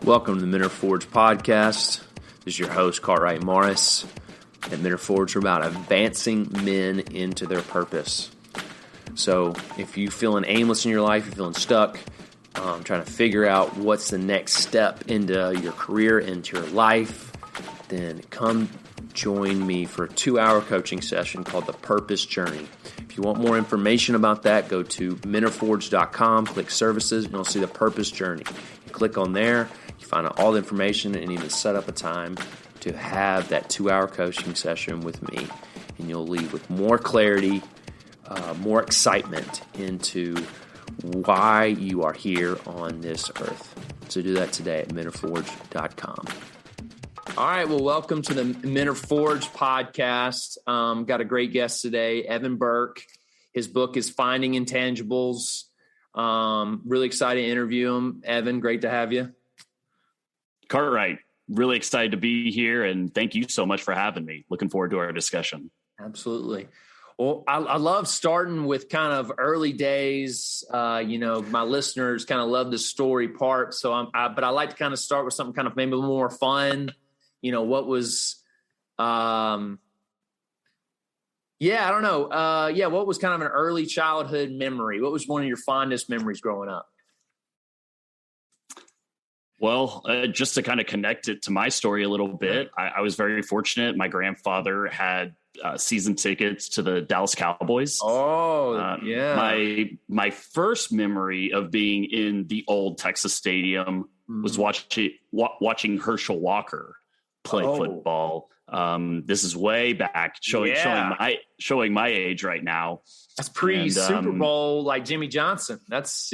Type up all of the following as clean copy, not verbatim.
Welcome to the Mentor Forge podcast. This is your host, Cartwright Morris. At Mentor Forge, we're about advancing men into their purpose. So if you're feeling aimless in your life, you're feeling stuck, trying to figure out what's the next step into your career, into your life, then come join me for a 2-hour coaching session called The Purpose Journey. If you want more information about that, go to mentorforge.com, click services, and you'll see The Purpose Journey. You click on there, you find out all the information, and even set up a time to have that 2-hour coaching session with me. And you'll leave with more clarity, more excitement into why you are here on this earth. So do that today at mentorforge.com. All right, well, welcome to the Mentor Forge podcast. Got a great guest today, Evan Burk. His book is Finding Intangibles. Really excited to interview him. Evan, great to have you. Cartwright, really excited to be here, and thank you so much for having me. Looking forward to our discussion. Absolutely. Well, I love starting with kind of early days. My listeners kind of love the story part. So but I like to kind of start with something kind of maybe a little more fun. What was, I don't know. What was kind of an early childhood memory? What was one of your fondest memories growing up? Well, just to kind of connect it to my story a little bit, I was very fortunate. My grandfather had season tickets to the Dallas Cowboys. Oh, yeah. My first memory of being in the old Texas Stadium was watching Herschel Walker play football. This is way back, showing my age right now. That's pre-Super Bowl, like Jimmy Johnson. That's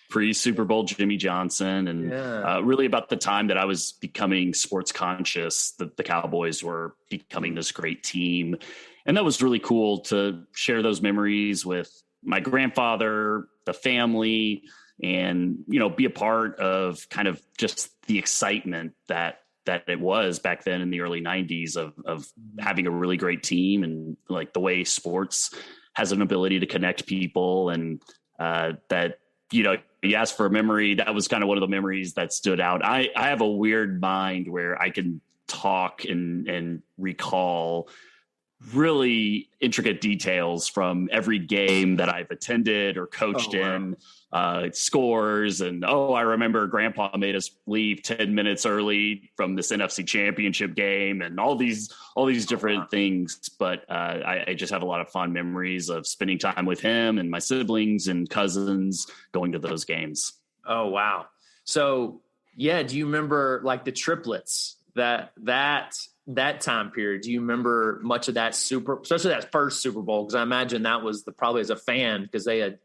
pre-Super Bowl Jimmy Johnson, and really about the time that I was becoming sports conscious, that the Cowboys were becoming this great team. And that was really cool to share those memories with my grandfather, the family, and, be a part of kind of just the excitement that it was back then in the early 90s of having a really great team, and like the way sports has an ability to connect people, and that, you asked for a memory. That was kind of one of the memories that stood out. I have a weird mind where I can talk and recall really intricate details from every game that I've attended or coached in, scores. And, I remember Grandpa made us leave 10 minutes early from this NFC Championship game, and all these different things. But I just have a lot of fond memories of spending time with him and my siblings and cousins going to those games. Oh, wow. So, do you remember like the triplets that time period? Do you remember much of that especially that first Super Bowl? Because I imagine that was probably as a fan, because they had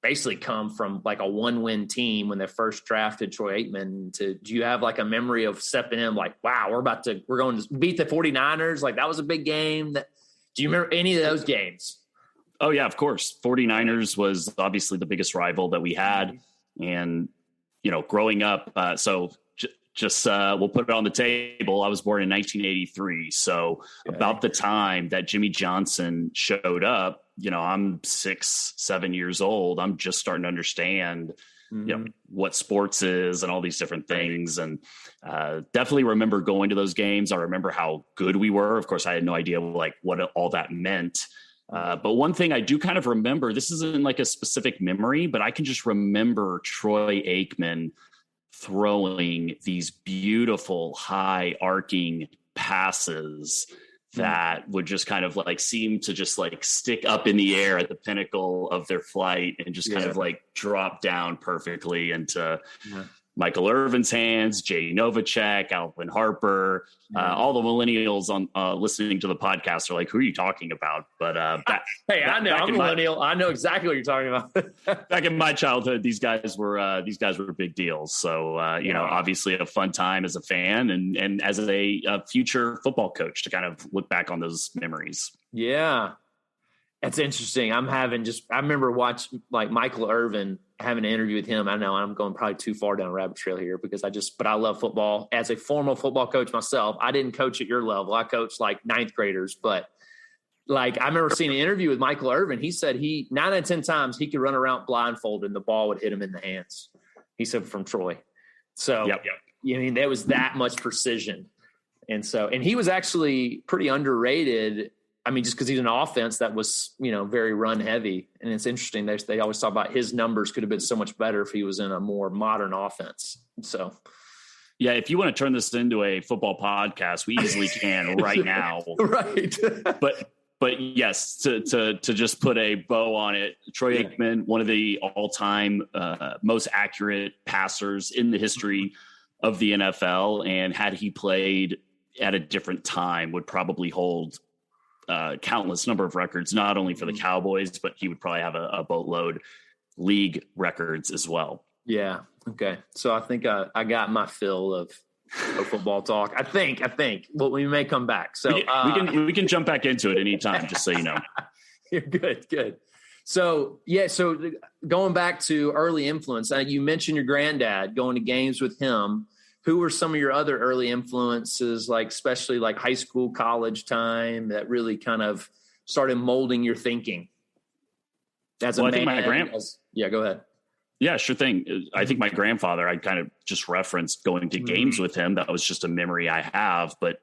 basically come from like a 1-win team when they first drafted Troy Aikman. Do you have like a memory of stepping in like, wow, we're going to beat the 49ers? Like that was a big game. Do you remember any of those games? Oh yeah, of course. 49ers was obviously the biggest rival that we had. And, growing up, we'll put it on the table. I was born in 1983. So about the time that Jimmy Johnson showed up, I'm 6-7 years old. I'm just starting to understand, what sports is and all these different things. And definitely remember going to those games. I remember how good we were. Of course, I had no idea like what all that meant. But one thing I do kind of remember, this isn't like a specific memory, but I can just remember Troy Aikman throwing these beautiful high arcing passes that would just kind of like seem to just like stick up in the air at the pinnacle of their flight and just kind of like drop down perfectly into Michael Irvin's hands, Jay Novacek, Alvin Harper, all the millennials on listening to the podcast are like, who are you talking about? But I know I'm a millennial. I know exactly what you're talking about. Back in my childhood, these guys were big deals. So, obviously a fun time as a fan and as a future football coach to kind of look back on those memories. Yeah. That's interesting. I remember watching like Michael Irvin, having an interview with him. I know I'm going probably too far down a rabbit trail here but I love football. As a formal football coach myself, I didn't coach at your level. I coached like ninth graders, but like I remember seeing an interview with Michael Irvin. He said 9 out of 10 times he could run around blindfolded and the ball would hit him in the hands. He said from Troy. So, I mean, there was that much precision. And he was actually pretty underrated. I mean, just because he's an offense that was, very run heavy. And it's interesting. They always talk about his numbers could have been so much better if he was in a more modern offense. So, yeah, if you want to turn this into a football podcast, we easily can right now. Right. But yes, to just put a bow on it, Troy Aikman, one of the all-time most accurate passers in the history of the NFL, and had he played at a different time, would probably hold countless number of records, not only for the Cowboys, but he would probably have a boatload league records as well. Yeah. Okay. So I think I got my fill of football talk. I think. Well, we may come back. So we can jump back into it anytime, just so you know. You're good. So so going back to early influence, you mentioned your granddad, going to games with him. Who were some of your other early influences, like especially like high school, college time, that really kind of started molding your thinking? As a man, I think my go ahead. Yeah, sure thing. I think my grandfather, I kind of just referenced going to games with him. That was just a memory I have. But,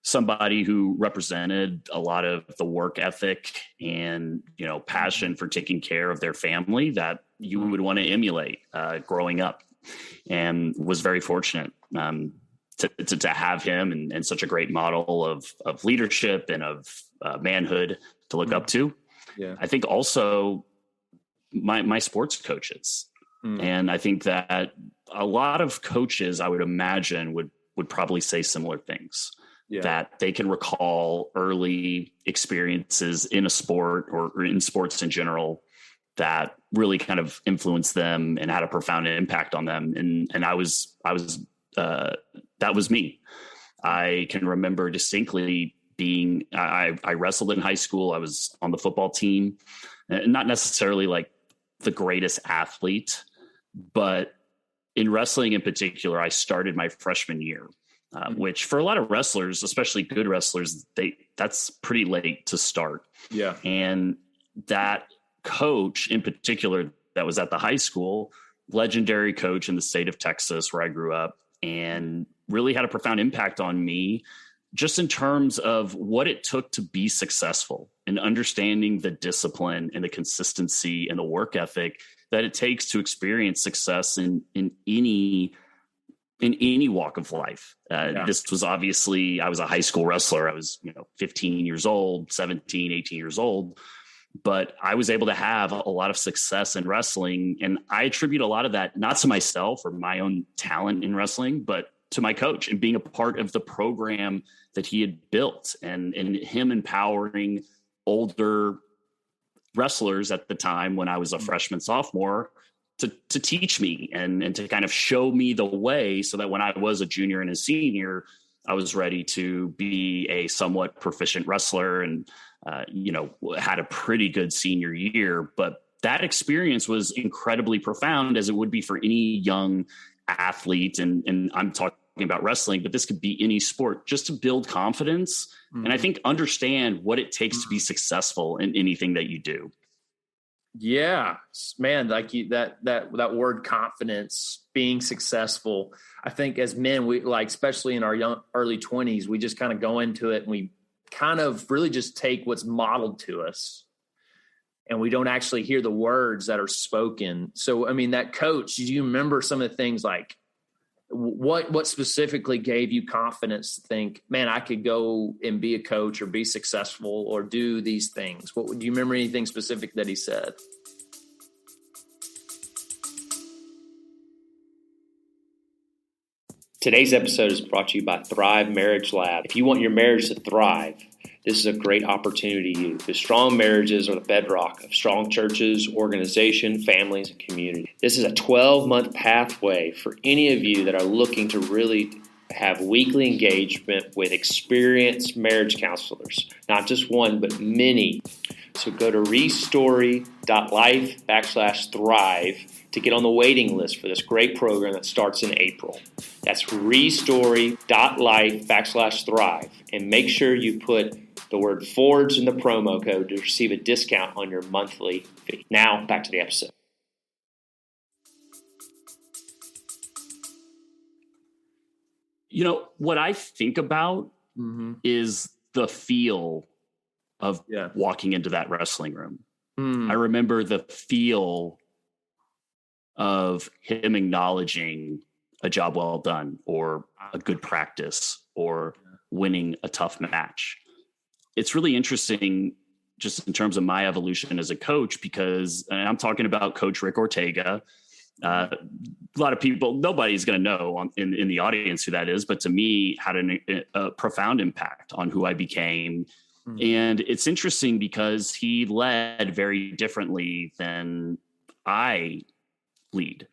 somebody who represented a lot of the work ethic and, passion for taking care of their family that you would want to emulate growing up, and was very fortunate to have him and such a great model of leadership and of manhood to look up to. Yeah. I think also my sports coaches. And I think that a lot of coaches, I would imagine, would probably say similar things, that they can recall early experiences in a sport or in sports in general that really kind of influenced them and had a profound impact on them. And I was that was me. I can remember distinctly being, I wrestled in high school. I was on the football team, not necessarily like the greatest athlete, but in wrestling in particular, I started my freshman year, which for a lot of wrestlers, especially good wrestlers, that's pretty late to start. Yeah. And that coach in particular that was at the high school, legendary coach in the state of Texas where I grew up, and really had a profound impact on me just in terms of what it took to be successful and understanding the discipline and the consistency and the work ethic that it takes to experience success in any walk of life. This was obviously, I was a high school wrestler. I was, 15 years old, 17, 18 years old, but I was able to have a lot of success in wrestling. And I attribute a lot of that, not to myself or my own talent in wrestling, but to my coach and being a part of the program that he had built, and him empowering older wrestlers at the time when I was a freshman, sophomore, to teach me and to kind of show me the way, so that when I was a junior and a senior, I was ready to be a somewhat proficient wrestler and, had a pretty good senior year. But that experience was incredibly profound, as it would be for any young athlete. And I'm talking about wrestling, but this could be any sport, just to build confidence. And I think understand what it takes to be successful in anything that you do. Yeah, man, like that word confidence, being successful. I think as men, we especially in our early 20s, we just kind of go into it and we kind of really just take what's modeled to us, and we don't actually hear the words that are spoken. So, I mean, that coach, do you remember some of the things, like what specifically gave you confidence to think, man, I could go and be a coach or be successful or do these things? Do you remember anything specific that he said? Today's episode is brought to you by Thrive Marriage Lab. If you want your marriage to thrive, this is a great opportunity to you, because strong marriages are the bedrock of strong churches, organization, families, and community. This is a 12-month pathway for any of you that are looking to really have weekly engagement with experienced marriage counselors. Not just one, but many. So go to restory.life/thrive to get on the waiting list for this great program that starts in April. That's restory.life/thrive. And make sure you put the word Forge in the promo code to receive a discount on your monthly fee. Now, back to the episode. What I think about is the feel of walking into that wrestling room. I remember the feel of him acknowledging a job well done or a good practice or winning a tough match. It's really interesting just in terms of my evolution as a coach, because I'm talking about Coach Rick Ortega. A lot of people, nobody's going to know in the audience who that is, but to me had a profound impact on who I became. And it's interesting because he led very differently than I lead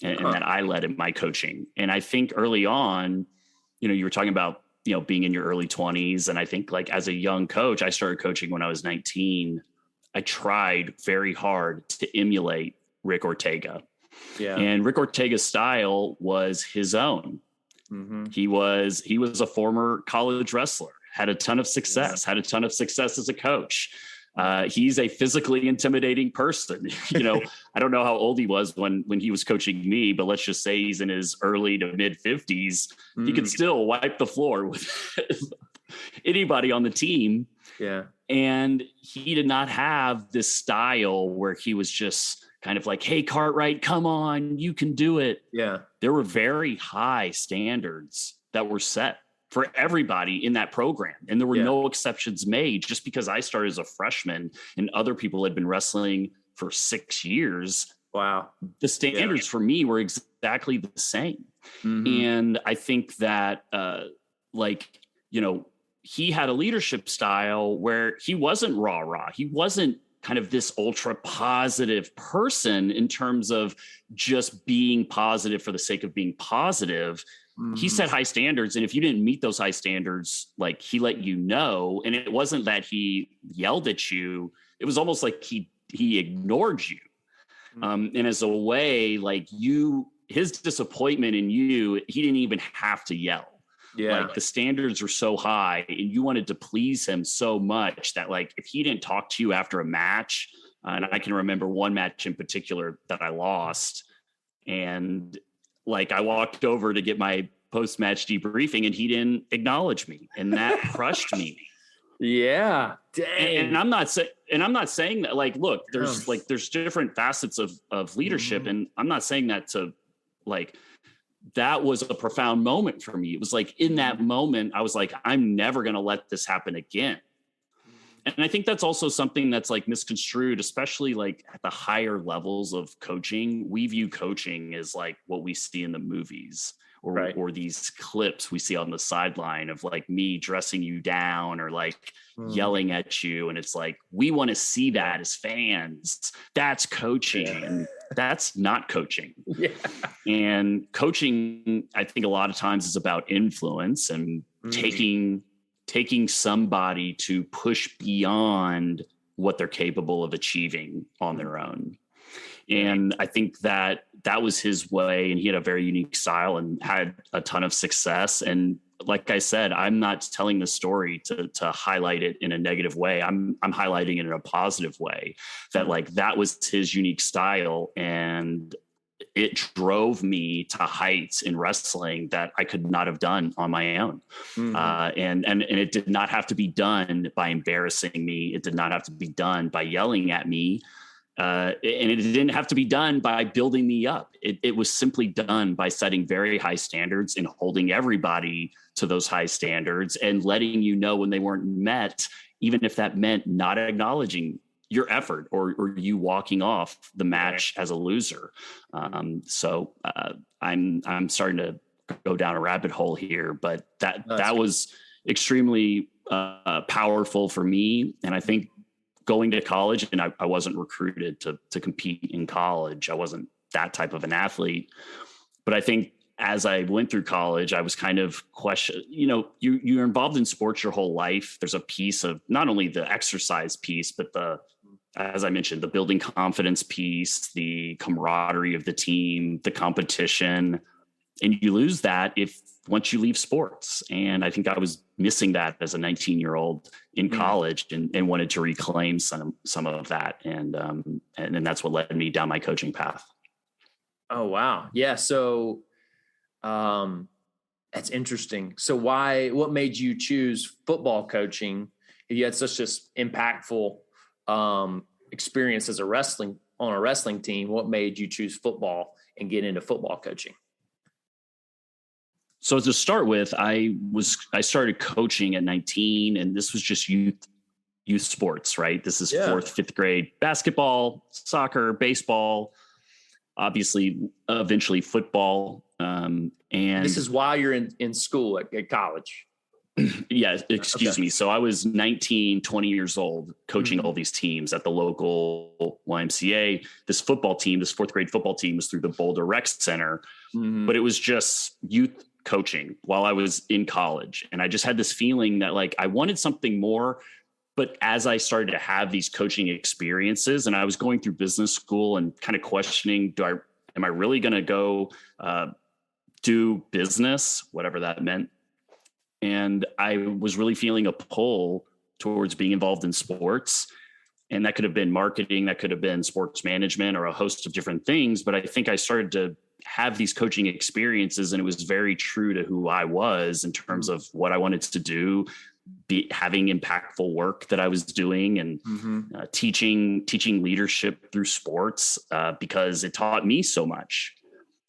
and that I led in my coaching. And I think early on, you were talking about, being in your early 20s. And I think like as a young coach, I started coaching when I was 19. I tried very hard to emulate Rick Ortega. Yeah. And Rick Ortega's style was his own. He was a former college wrestler, had a ton of success as a coach. He's a physically intimidating person. I don't know how old he was when he was coaching me, but let's just say he's in his early to mid 50s. He could still wipe the floor with anybody on the team. Yeah. And he did not have this style where he was just kind of like, hey, Cartwright, come on, you can do it. Yeah. There were very high standards that were set for everybody in that program. And there were no exceptions made. Just because I started as a freshman and other people had been wrestling for 6 years. Wow. The standards for me were exactly the same. And I think that, he had a leadership style where he wasn't rah-rah. He wasn't kind of this ultra positive person in terms of just being positive for the sake of being positive. He set high standards. And if you didn't meet those high standards, like he let you know, and it wasn't that he yelled at you. It was almost like he ignored you. And as a way, like his disappointment in you, he didn't even have to yell. Yeah. Like the standards were so high and you wanted to please him so much that like, if he didn't talk to you after a match, and I can remember one match in particular that I lost, and like I walked over to get my post-match debriefing and he didn't acknowledge me, and that crushed me. Yeah. Dang. And I'm not saying that, like, look, there's different facets of leadership. And I'm not saying that to like, that was a profound moment for me. It was like in that moment, I was like, I'm never going to let this happen again. And I think that's also something that's like misconstrued, especially like at the higher levels of coaching. We view coaching as like what we see in the movies or these clips we see on the sideline of like me dressing you down or like yelling at you. And it's like, we want to see that as fans. That's coaching. And that's not coaching. Yeah. And coaching, I think a lot of times is about influence and taking somebody to push beyond what they're capable of achieving on their own. And I think that was his way, and he had a very unique style and had a ton of success. And like I said, I'm not telling the story to highlight it in a negative way. I'm highlighting it in a positive way, that like that was his unique style, and it drove me to heights in wrestling that I could not have done on my own. And it did not have to be done by embarrassing me. It did not have to be done by yelling at me. And it didn't have to be done by building me up. It was simply done by setting very high standards and holding everybody to those high standards and letting you know when they weren't met, even if that meant not acknowledging your effort or you walking off the match as a loser. So I'm starting to go down a rabbit hole here, but that was extremely powerful for me. And I think going to college, and I wasn't recruited to compete in college. I wasn't that type of an athlete, but I think as I went through college, I was kind of you're involved in sports your whole life. There's a piece of not only the exercise piece, but as I mentioned, the building confidence piece, the camaraderie of the team, the competition, and you lose that once you leave sports. And I think I was missing that as a 19-year-old in college and wanted to reclaim some of that. And that's what led me down my coaching path. Oh, wow. Yeah. So, That's interesting. So what made you choose football coaching? You had such this impactful experience as on a wrestling team. What made you choose football and get into football coaching? So to start with, I started coaching at 19, and this was just youth sports, right? This is 4th, 5th grade basketball, soccer, baseball, obviously, eventually football. And this is while you're in school at college. Yeah, excuse me. So I was 19, 20 years old, coaching all these teams at the local YMCA. This 4th grade football team was through the Boulder Rec Center, but it was just youth coaching while I was in college. And I just had this feeling that like I wanted something more. But as I started to have these coaching experiences, and I was going through business school and kind of questioning, am I really going to go do business, whatever that meant? And I was really feeling a pull towards being involved in sports. And that could have been marketing, that could have been sports management, or a host of different things. But I think I started to have these coaching experiences, and it was very true to who I was in terms of what I wanted to do, having impactful work that I was doing, and teaching leadership through sports because it taught me so much.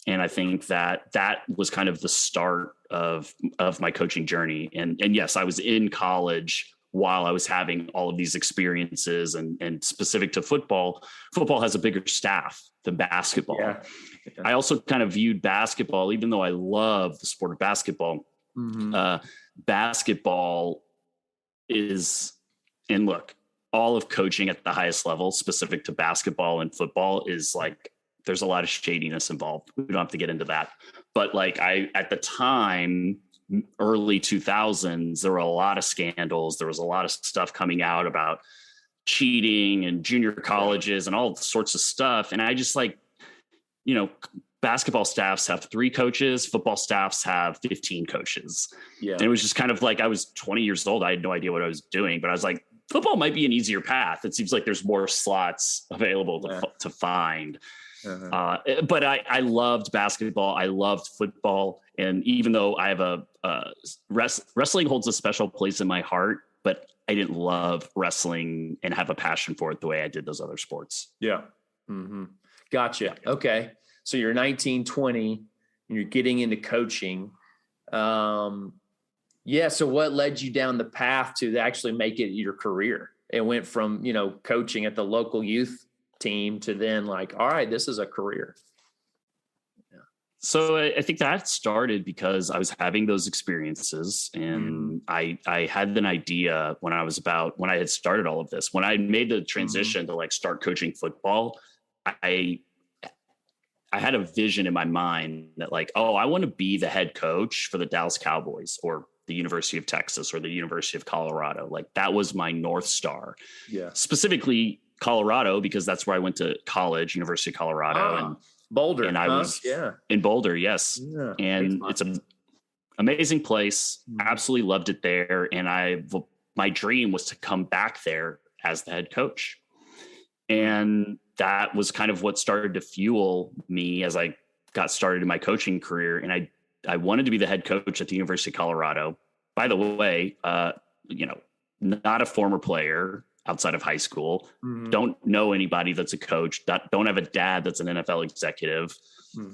And I think that was kind of the start of my coaching journey. And yes, I was in college while I was having all of these experiences, and specific to football has a bigger staff than basketball. Yeah. I also kind of viewed basketball, even though I love the sport of basketball, basketball is, and look, all of coaching at the highest level specific to basketball and football is like, there's a lot of shadiness involved. We don't have to get into that. But like at the time, early 2000s, there were a lot of scandals. There was a lot of stuff coming out about cheating and junior colleges and all sorts of stuff. And I just like, basketball staffs have 3 coaches, football staffs have 15 coaches. Yeah. And it was just kind of like, I was 20 years old. I had no idea what I was doing, but I was like, football might be an easier path. It seems like there's more slots available to find. But I loved basketball. I loved football. And even though I have wrestling holds a special place in my heart, but I didn't love wrestling and have a passion for it the way I did those other sports. Yeah. Gotcha. Okay. So you're 19, 20, and you're getting into coaching. So what led you down the path to actually make it your career? It went from, coaching at the local youth team to then like, all right, this is a career. Yeah. So I think that started because I was having those experiences, and I had an idea when I had started all of this, when I made the transition to like start coaching football, I had a vision in my mind that like, I want to be the head coach for the Dallas Cowboys or the University of Texas or the University of Colorado. Like that was my North Star. Yeah. Specifically Colorado, because that's where I went to college, University of Colorado, and Boulder. And I was in Boulder. Yes. Yeah, and it's an amazing place. Absolutely loved it there. And my dream was to come back there as the head coach. And that was kind of what started to fuel me as I got started in my coaching career. And I wanted to be the head coach at the University of Colorado. By the way, not a former player outside of high school. Don't know anybody that's a coach. Don't have a dad that's an NFL executive.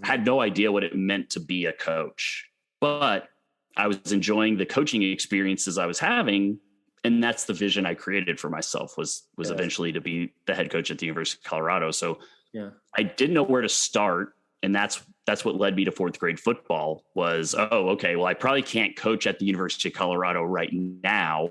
Had no idea what it meant to be a coach. But I was enjoying the coaching experiences I was having. And that's the vision I created for myself was eventually to be the head coach at the University of Colorado. So I didn't know where to start. And that's what led me to 4th grade football was, I probably can't coach at the University of Colorado right now.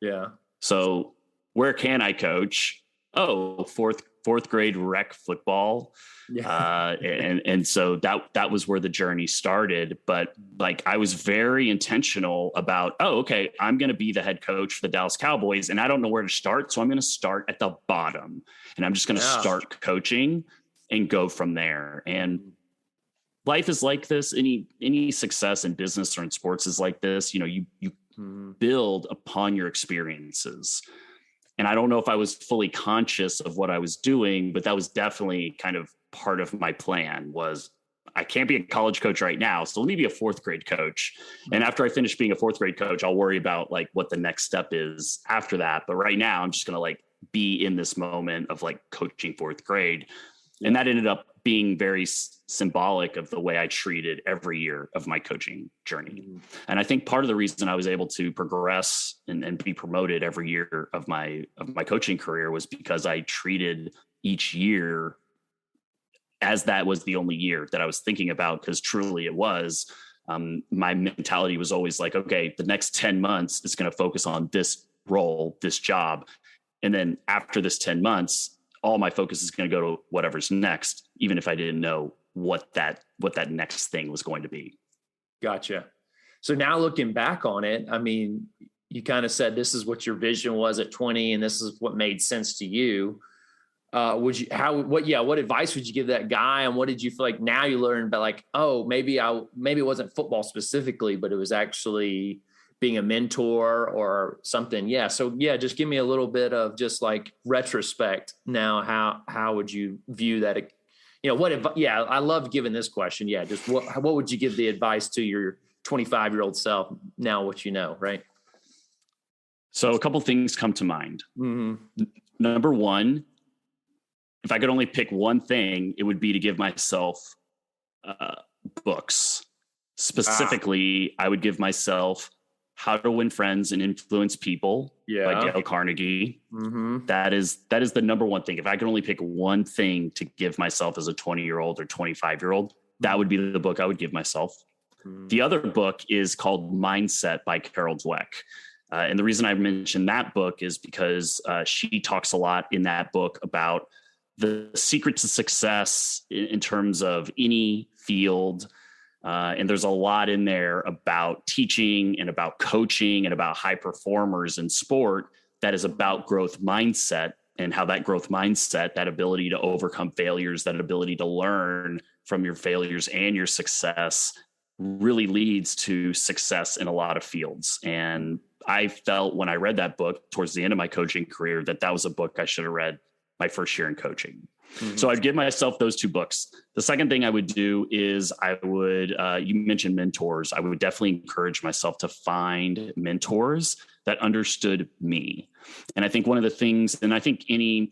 Yeah. So where can I coach? Fourth grade rec football. Yeah. And so that was where the journey started. But like, I was very intentional about, I'm going to be the head coach for the Dallas Cowboys, and I don't know where to start. So I'm going to start at the bottom, and I'm just going to start coaching and go from there. And life is like this. Any success in business or in sports is like this. You build upon your experiences. And I don't know if I was fully conscious of what I was doing, but that was definitely kind of part of my plan was I can't be a college coach right now. So let me be a fourth grade coach. And after I finish being a fourth grade coach, I'll worry about like what the next step is after that. But right now I'm just going to like be in this moment of like coaching fourth grade. And that ended up being very symbolic of the way I treated every year of my coaching journey. And I think part of the reason I was able to progress and be promoted every year of my coaching career was because I treated each year as that was the only year that I was thinking about, because truly it was. My mentality was always like, okay, the next 10 months is going to focus on this role, this job. And then after this 10 months, all my focus is going to go to whatever's next, even if I didn't know what that next thing was going to be. Gotcha. So now looking back on it, I mean, you kind of said this is what your vision was at 20 and this is what made sense to you. What advice would you give that guy? And what did you feel like now you learned about, like, oh, maybe it wasn't football specifically, but it was actually being a mentor or something. Yeah. So yeah, just give me a little bit of just like retrospect now. How would you view that? I love giving this question. Yeah. Just what would you give the advice to your 25-year-old self now, what you know, right? So a couple things come to mind. Mm-hmm. Number one, if I could only pick one thing, it would be to give myself books. Specifically, I would give myself How to Win Friends and Influence People by Dale Carnegie. Mm-hmm. That is the number one thing. If I could only pick one thing to give myself as a 20-year-old or 25-year-old, that would be the book I would give myself. Mm-hmm. The other book is called Mindset by Carol Dweck. And the reason I mentioned that book is because she talks a lot in that book about the secret to success in terms of any field. And there's a lot in there about teaching and about coaching and about high performers in sport that is about growth mindset, and how that growth mindset, that ability to overcome failures, that ability to learn from your failures and your success, really leads to success in a lot of fields. And I felt when I read that book towards the end of my coaching career that was a book I should have read my first year in coaching. Mm-hmm. So I'd give myself those two books. The second thing I would do is I would, you mentioned mentors. I would definitely encourage myself to find mentors that understood me. And I think one of the things, and I think any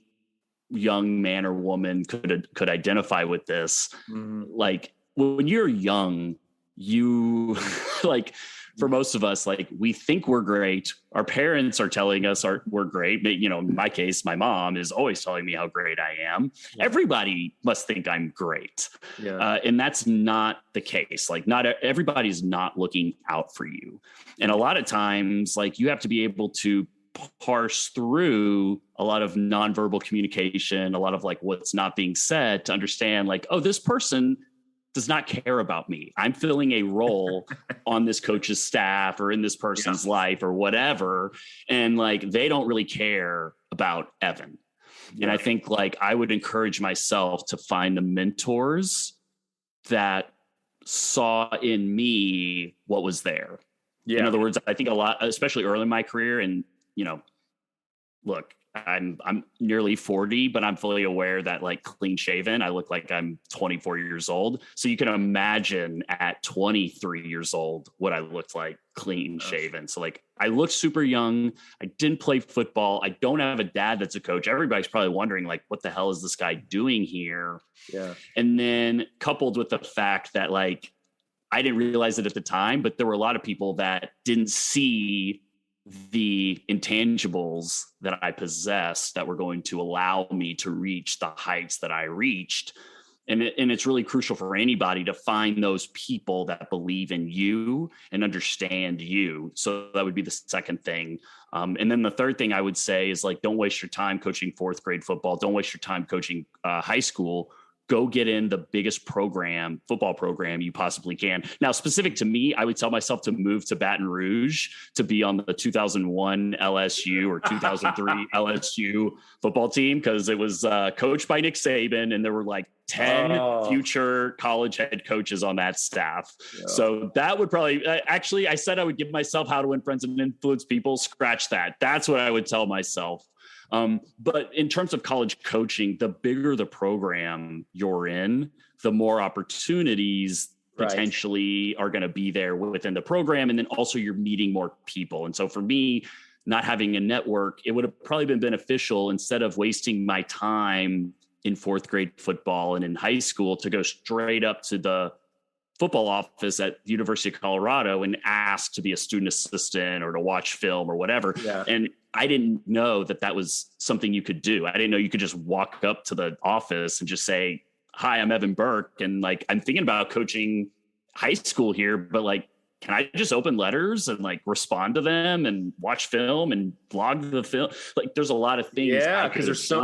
young man or woman could identify with this, like when you're young, you like, for most of us, like we think we're great. Our parents are telling us we're great. But, in my case, my mom is always telling me how great I am. Yeah. Everybody must think I'm great. Yeah. And that's not the case. Like not everybody's not looking out for you. And a lot of times, like you have to be able to parse through a lot of nonverbal communication, a lot of like what's not being said to understand like, oh, this person does not care about me. I'm filling a role on this coach's staff or in this person's life or whatever. And like, they don't really care about Evan. Yeah. And I think like, I would encourage myself to find the mentors that saw in me what was there. Yeah. In other words, I think a lot, especially early in my career, and, look, I'm nearly 40, but I'm fully aware that like clean shaven, I look like I'm 24 years old. So you can imagine at 23 years old, what I looked like clean shaven. So like I looked super young. I didn't play football. I don't have a dad that's a coach. Everybody's probably wondering like, what the hell is this guy doing here? Yeah. And then coupled with the fact that like, I didn't realize it at the time, but there were a lot of people that didn't see the intangibles that I possessed that were going to allow me to reach the heights that I reached. And it's really crucial for anybody to find those people that believe in you and understand you. So that would be the second thing. And then the third thing I would say is like, don't waste your time coaching fourth grade football. Don't waste your time coaching high school. Go get in the biggest football program you possibly can. Now, specific to me, I would tell myself to move to Baton Rouge to be on the 2001 LSU or 2003 LSU football team, because it was coached by Nick Saban, and there were like 10 future college head coaches on that staff. Yeah. So that would probably, actually, I said I would give myself How to Win Friends and Influence People. Scratch that. That's what I would tell myself. But in terms of college coaching, the bigger the program you're in, the more opportunities potentially are going to be there within the program. And then also you're meeting more people. And so for me, not having a network, it would have probably been beneficial instead of wasting my time in fourth grade football and in high school to go straight up to the football office at the University of Colorado and ask to be a student assistant or to watch film or whatever. Yeah. And I didn't know that that was something you could do. I didn't know you could just walk up to the office and just say, hi, I'm Evan Burk. And like, I'm thinking about coaching high school here, but like, can I just open letters and like respond to them and watch film and blog the film? Like there's a lot of things. Yeah. Cause there's so,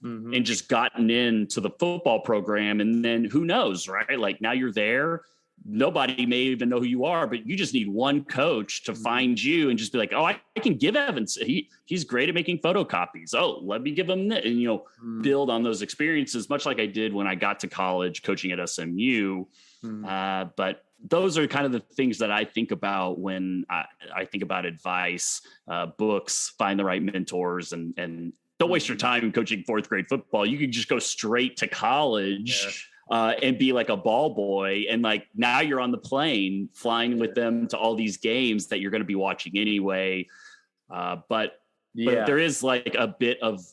and just gotten into the football program. And then who knows, right? Like now you're there. Nobody may even know who you are, but you just need one coach to find you and just be like, oh, I can give Evans. He's great at making photocopies. Oh, let me give him that. And, build on those experiences, much like I did when I got to college coaching at SMU. But those are kind of the things that I think about when I think about advice, books, find the right mentors, and don't waste your time coaching fourth grade football. You can just go straight to college and be like a ball boy. And like now you're on the plane flying with them to all these games that you're going to be watching anyway. But there is like a bit of,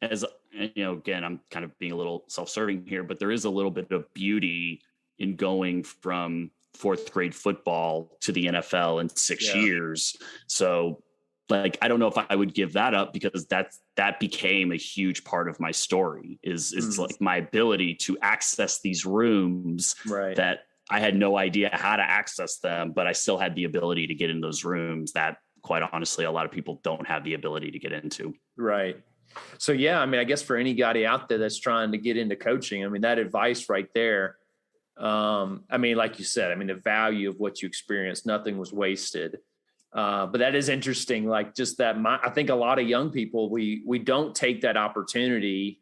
as again, I'm kind of being a little self-serving here, but there is a little bit of beauty in going from fourth grade football to the NFL in 6 years. So like, I don't know if I would give that up because that became a huge part of my story is like my ability to access these rooms that I had no idea how to access them, but I still had the ability to get in those rooms that quite honestly, a lot of people don't have the ability to get into. Right. So, yeah, I mean, I guess for anybody out there that's trying to get into coaching, I mean, that advice right there, I mean, like you said, I mean, the value of what you experienced, nothing was wasted. But that is interesting. Like just that, I think a lot of young people, we don't take that opportunity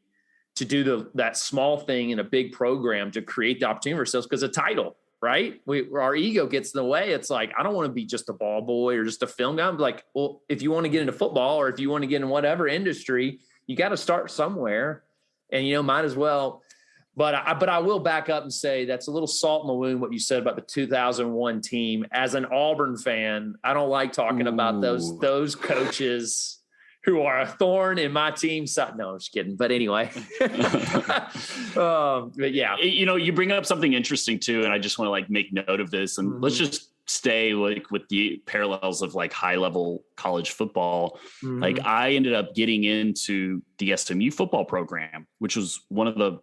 to do that small thing in a big program to create the opportunity for ourselves because a title, right? Our ego gets in the way. It's like, I don't want to be just a ball boy or just a film guy. I'm like, well, if you want to get into football or if you want to get in whatever industry, you got to start somewhere and, might as well. But I will back up and say that's a little salt in the wound, what you said about the 2001 team. As an Auburn fan, I don't like talking about those coaches who are a thorn in my team's side. No, I'm just kidding. But anyway. But yeah. You bring up something interesting too, and I just want to like make note of this. And let's just stay like with the parallels of like high level college football. Like I ended up getting into the SMU football program, which was one of the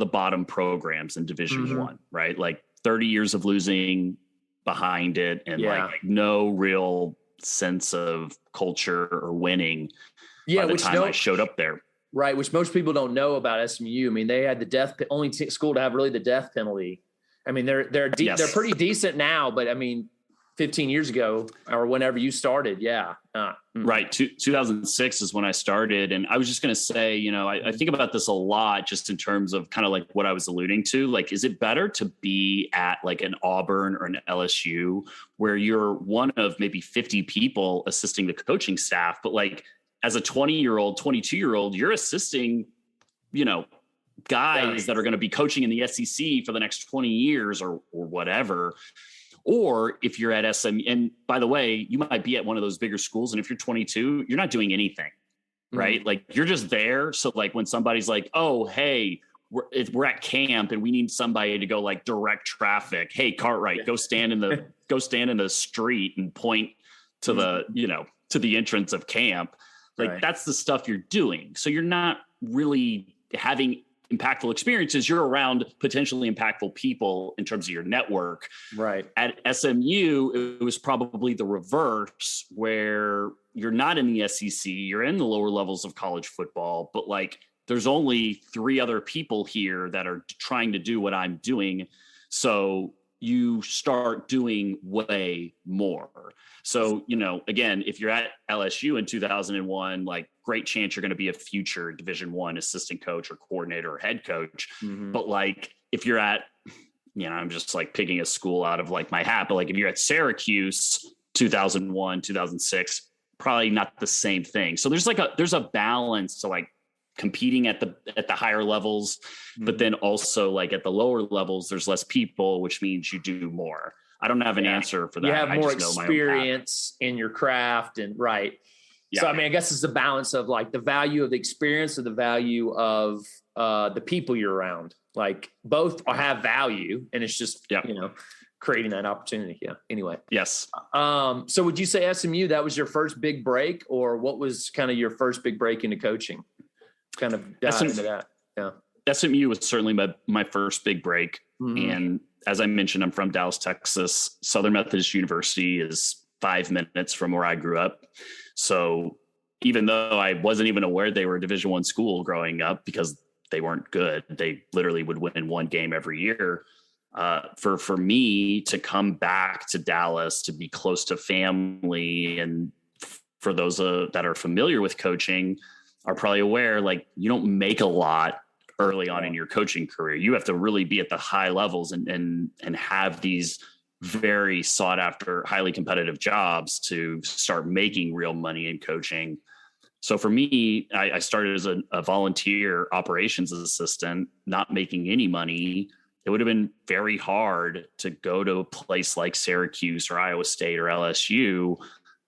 bottom programs in Division I, right? Like 30 years of losing behind it and like no real sense of culture or winning by the time I showed up there. Right, which most people don't know about SMU. I mean, they had the only school to have really the death penalty. I mean, they're pretty decent now, but I mean, 15 years ago or whenever you started. Yeah. Right. 2006 is when I started. And I was just going to say, I think about this a lot just in terms of kind of like what I was alluding to. Like, is it better to be at like an Auburn or an LSU where you're one of maybe 50 people assisting the coaching staff, but like as a 20-year-old, 22-year-old, you're assisting, guys that are going to be coaching in the SEC for the next 20 years or whatever. Or if you're at SM, and by the way, you might be at one of those bigger schools. And if you're 22, you're not doing anything, right? Like you're just there. So like when somebody's like, oh, hey, we're at camp and we need somebody to go like direct traffic. Hey, Cartwright, go stand in the street and point to to the entrance of camp. Like that's the stuff you're doing. So you're not really having impactful experiences. You're around potentially impactful people in terms of your network. Right. At SMU, it was probably the reverse where you're not in the SEC, you're in the lower levels of college football, but like there's only 3 other people here that are trying to do what I'm doing. So you start doing way more. So, again, if you're at LSU in 2001, like great chance you're going to be a future Division I assistant coach or coordinator or head coach. But like, if you're at, I'm just like picking a school out of like my hat, but like if you're at Syracuse 2001, 2006, probably not the same thing. So there's a balance to like competing at the higher levels, but then also like at the lower levels, there's less people, which means you do more. I don't have an answer for that. You have more experience in your craft and right. Yeah. So, I mean, I guess it's a balance of like the value of the experience or the value of the people you're around. Like both have value, and it's just, creating that opportunity. Yeah. Anyway. Yes. So would you say SMU, that was your first big break, or what was kind of your first big break into coaching? Kind of dive into that. Yeah. SMU was certainly my first big break. Mm-hmm. And as I mentioned, I'm from Dallas, Texas. Southern Methodist University is 5 minutes from where I grew up. So even though I wasn't even aware they were a Division I school growing up, because they weren't good, they literally would win one game every year. For me to come back to Dallas, to be close to family, and for those that are familiar with coaching are probably aware, like you don't make a lot early on in your coaching career. You have to really be at the high levels and have these very sought after, highly competitive jobs to start making real money in coaching. So for me, I started as a volunteer operations assistant, not making any money. It would have been very hard to go to a place like Syracuse or Iowa State or LSU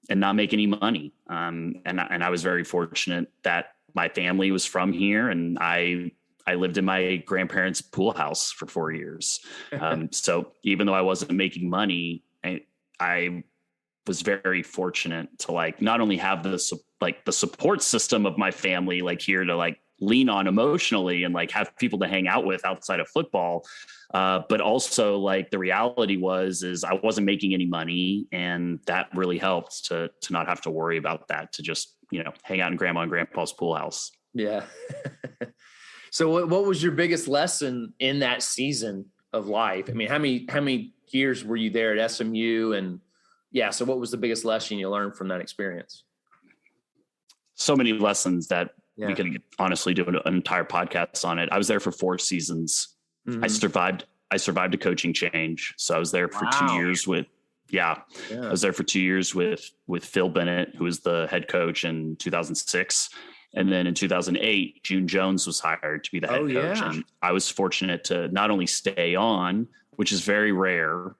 and not make any money. And I was very fortunate that my family was from here, and I lived in my grandparents' pool house for 4 years. So even though I wasn't making money, I was very fortunate to like not only have the support system of my family like here to like lean on emotionally and like have people to hang out with outside of football, but also like the reality is I wasn't making any money, and that really helped to not have to worry about that, to just hang out in grandma and grandpa's pool house. Yeah. So what was your biggest lesson in that season of life? I mean, how many years were you there at SMU? And so what was the biggest lesson you learned from that experience? So many lessons that we could honestly do an entire podcast on it. I was there for 4 seasons. Mm-hmm. I survived a coaching change. So I was there for 2 years I was there for 2 years with Phil Bennett, who was the head coach in 2006. And then in 2008, June Jones was hired to be the head coach. And I was fortunate to not only stay on, which is very rare,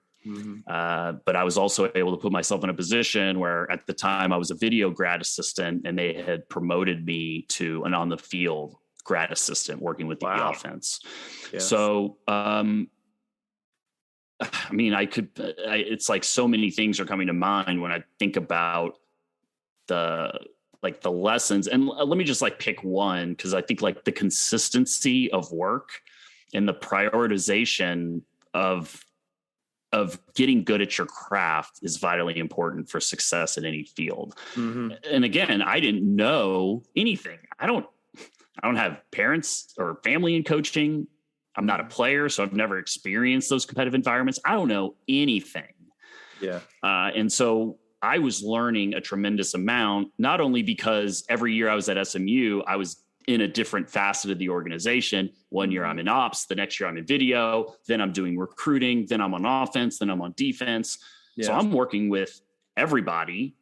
but I was also able to put myself in a position where at the time I was a video grad assistant, and they had promoted me to an on the field grad assistant working with the offense. Yes. So, I mean, it's like so many things are coming to mind when I think about the lessons. And let me just like pick one, because I think like the consistency of work and the prioritization of getting good at your craft is vitally important for success in any field. Mm-hmm. And again, I didn't know anything. I don't have parents or family in coaching. I'm not a player, so I've never experienced those competitive environments. I don't know anything. Yeah. And so I was learning a tremendous amount, not only because every year I was at SMU, I was in a different facet of the organization. One year I'm in ops, the next year I'm in video, then I'm doing recruiting, then I'm on offense, then I'm on defense. Yeah. So I'm working with everybody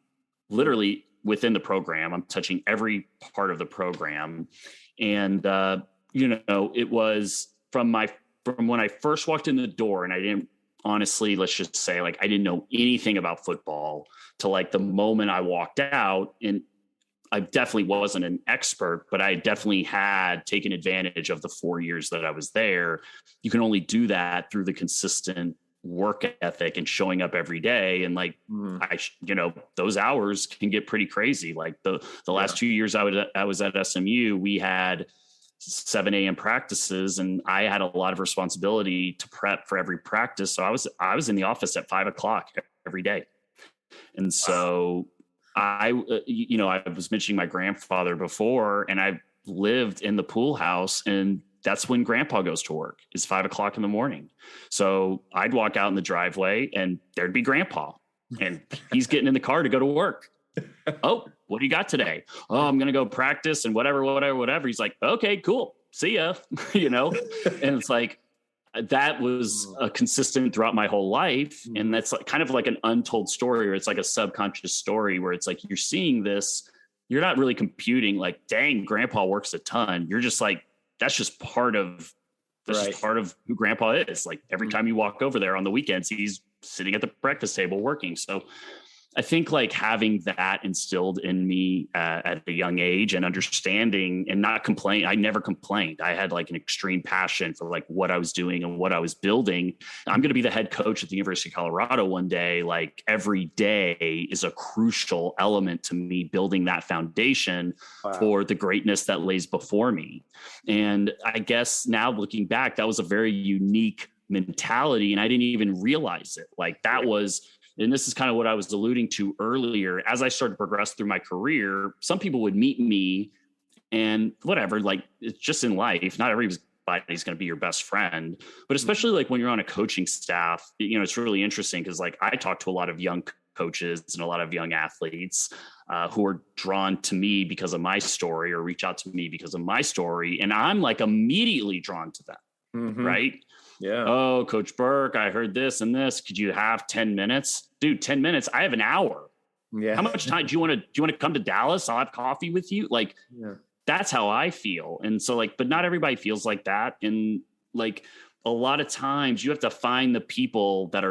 literally within the program. I'm touching every part of the program. And, it was from when I first walked in the door, and I didn't, honestly, let's just say like, I didn't know anything about football, to like the moment I walked out. And I definitely wasn't an expert, but I definitely had taken advantage of the 4 years that I was there. You can only do that through the consistent work ethic and showing up every day. And like, those hours can get pretty crazy. Like the last 2 years I was at SMU, we had 7 a.m. practices, and I had a lot of responsibility to prep for every practice. So I was in the office at 5 o'clock every day. And so I was mentioning my grandfather before, and I lived in the pool house, and that's when grandpa goes to work, is 5 o'clock in the morning. So I'd walk out in the driveway and there'd be grandpa, and he's getting in the car to go to work. Oh, what do you got today? Oh, I'm going to go practice and whatever. He's like, okay, cool. See ya. And it's like, that was consistent throughout my whole life. And that's like, kind of like an untold story, or it's like a subconscious story where it's like, you're seeing this, you're not really computing like, dang, grandpa works a ton. You're just like, that's just part of who grandpa is. Like every time you walk over there on the weekends, he's sitting at the breakfast table working. So I think like having that instilled in me at a young age and understanding and not complain. I never complained. I had like an extreme passion for like what I was doing and what I was building. I'm going to be the head coach at the University of Colorado one day. Like every day is a crucial element to me building that foundation for the greatness that lays before me. And I guess now looking back, that was a very unique mentality. And I didn't even realize it. Like that was, and this is kind of what I was alluding to earlier. As I started to progress through my career, some people would meet me and whatever, like it's just in life. Not everybody's going to be your best friend, but especially like when you're on a coaching staff, you know, it's really interesting because like I talk to a lot of young coaches and a lot of young athletes who are drawn to me because of my story or reach out to me because of my story. And I'm like immediately drawn to them, right? Yeah. Oh, Coach Burk, I heard this and this. Could you have 10 minutes? Dude, 10 minutes. I have an hour. Yeah. How much time do you want to come to Dallas? I'll have coffee with you. Like, that's how I feel. And so like, but not everybody feels like that. And like a lot of times you have to find the people that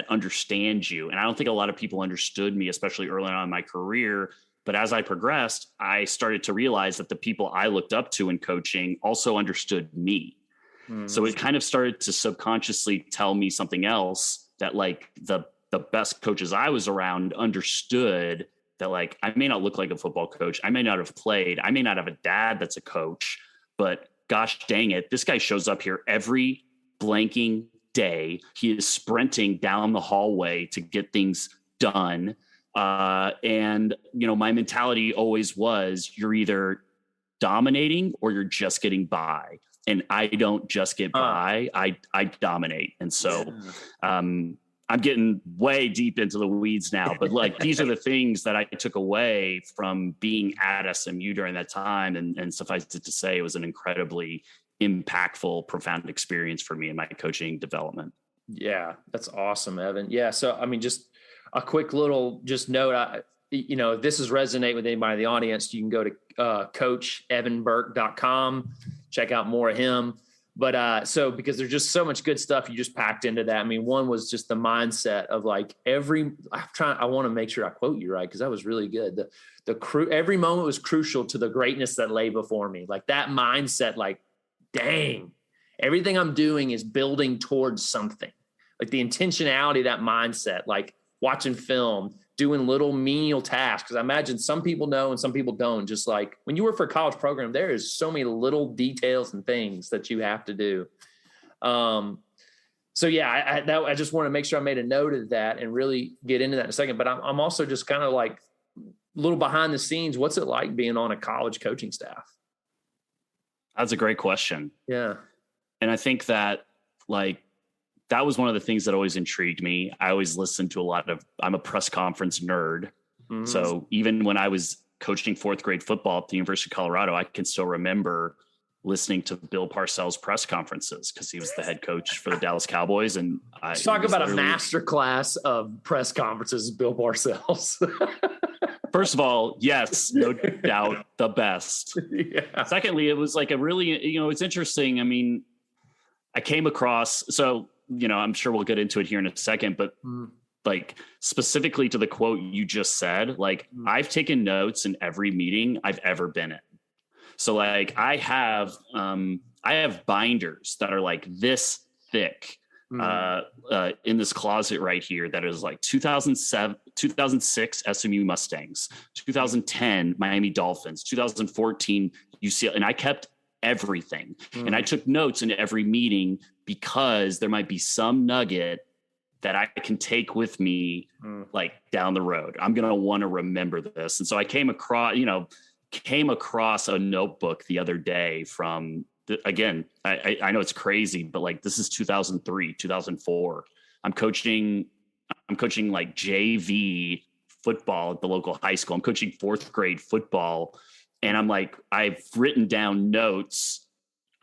understand you. And I don't think a lot of people understood me, especially early on in my career. But as I progressed, I started to realize that the people I looked up to in coaching also understood me. So it kind of started to subconsciously tell me something else, that like the best coaches I was around understood that like, I may not look like a football coach. I may not have played. I may not have a dad that's a coach, but gosh dang it, this guy shows up here every blanking day. He is sprinting down the hallway to get things done. And, you know, my mentality always was you're either dominating or you're just getting by. And I don't just get by, I dominate. And so I'm getting way deep into the weeds now, but like, these are the things that I took away from being at SMU during that time. And suffice it to say, it was an incredibly impactful, profound experience for me in my coaching development. Yeah, that's awesome, Evan. Yeah. So, I mean, just a quick little note, you know, if this is resonate with anybody in the audience, you can go to coachevanburk.com, check out more of him. But so because there's just so much good stuff you just packed into that. I mean, one was just the mindset of like I want to make sure I quote you right, because that was really good. Every moment was crucial to the greatness that lay before me. Like that mindset, like, dang, everything I'm doing is building towards something. Like the intentionality of that mindset, like watching film, doing little menial tasks. Because I imagine some people know and some people don't. Just like when you work for a college program, there is so many little details and things that you have to do. So yeah, I just want to make sure I made a note of that and really get into that in a second. But I'm also just kind of like a little behind the scenes. What's it like being on a college coaching staff? That's a great question. Yeah. And I think that like, that was one of the things that always intrigued me. I always listened to I'm a press conference nerd. Mm-hmm. So even when I was coaching fourth grade football at the University of Colorado, I can still remember listening to Bill Parcells' press conferences because he was the head coach for the Dallas Cowboys. And talk about a master class of press conferences, Bill Parcells. First of all, yes, no doubt the best. Yeah. Secondly, it was like a really, it's interesting. I mean, I came across, I'm sure we'll get into it here in a second, but like specifically to the quote you just said, like I've taken notes in every meeting I've ever been in. So like I have binders that are like this thick in this closet right here that is like 2006 SMU Mustangs, 2010 Miami Dolphins, 2014 UCLA, and I kept everything. And I took notes in every meeting because there might be some nugget that I can take with me like down the road. I'm going to want to remember this. And so I came across a notebook the other day from again, I know it's crazy, but like this is 2003, 2004. I'm coaching like JV football at the local high school. I'm coaching fourth grade football. And I'm like, I've written down notes